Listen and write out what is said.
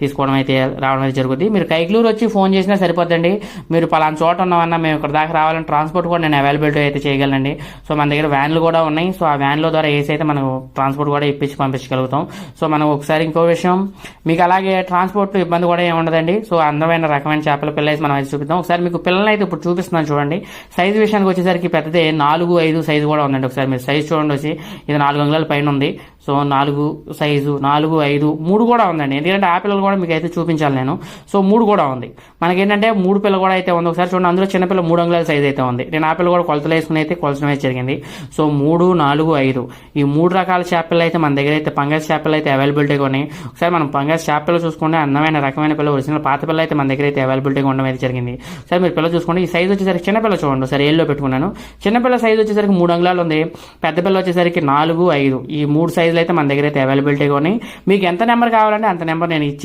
తీసుకోవడం అయితే రావడం అయితే జరుగుతుంది. మీరు కైక్లూరు వచ్చి ఫోన్ చేసినా సరిపోద్దండి. మీరు పలానా చోట ఉన్నామన్నా మేము ఇక్కడ దాకా రావాలని ట్రాన్స్పోర్ట్ కూడా నేను అవైలబిలిటీ అయితే చేయగలనండి. సో మన దగ్గర వ్యాన్లు కూడా ఉన్నాయి. సో ఆ వ్యాన్ల ద్వారా వేసి అయితే మనం ట్రాన్స్పోర్ట్ కూడా ఇప్పించి పంపించగలుగుతాం. సో మనం ఒకసారి ఇంకో విషయం, మీకు అలాగే ట్రాన్స్పోర్ట్ ఇబ్బంది కూడా ఏమి ఉండదండి. సో అందమైన రకమైన చేపల పిల్ల మనం అయితే చూపిద్దాం. ఒకసారి మీకు పిల్లల్ని అయితే ఇప్పుడు చూపిస్తున్నాను చూడండి. సైజు విషయానికి వచ్చేసరికి పెద్దదే 4-5 సైజు కూడా ఉందండి. ఒకసారి మీరు సైజు చూడండి. వచ్చి ఇది 4 అంగుళాల పైన ఉంది. సో 4 సైజు 4-5 3 కూడా ఉందండి. ఎందుకంటే ఆ పిల్లలు కూడా మీకు అయితే చూపించాలి నేను. సో 3 కూడా ఉంది. మనకేంటంటే 3 పిల్ల కూడా అయితే ఉంది. ఒకసారి చూడండి, అందులో చిన్నపిల్ల 3 అంగుళాల సైజు అయితే ఉంది. నేను ఆ పిల్ల కూడా కొలతలు వేసుకుని అయితే కొలచడం అయితే జరిగింది. సో 3, 4, 5 ఈ 3 రకాల చేపలు అయితే మన దగ్గర అయితే పంగస్ చేపలు అయితే అవైలబిలిటీగా ఉన్నాయి. ఒకసారి మనం పంగస్ చేపలు చూసుకుంటే అందమైన రకమైన పిల్ల ఒరిజినల్ పాత పిల్ల అయితే మన దగ్గర అయితే అవైలబిలిటీగా ఉండడం అయితే జరిగింది. సరే మీరు పిల్ల చూసుకోండి. ఈ సైజు వచ్చేసరికి చిన్నపిల్ల చూడండి. సరే ఏల్లో పెట్టుకున్నాను. చిన్నపిల్ల సైజు వచ్చేసరికి 3 అంగుళాలు ఉంది. పెద్ద పిల్ల వచ్చేసరికి 4, 5 ఈ 3 సైజులు అయితే మన దగ్గర అయితే అవైలబిలిటీగా ఉన్నాయి. మీకు ఎంత నెంబర్ కావాలంటే అంత నెంబర్ నేను ఇచ్చి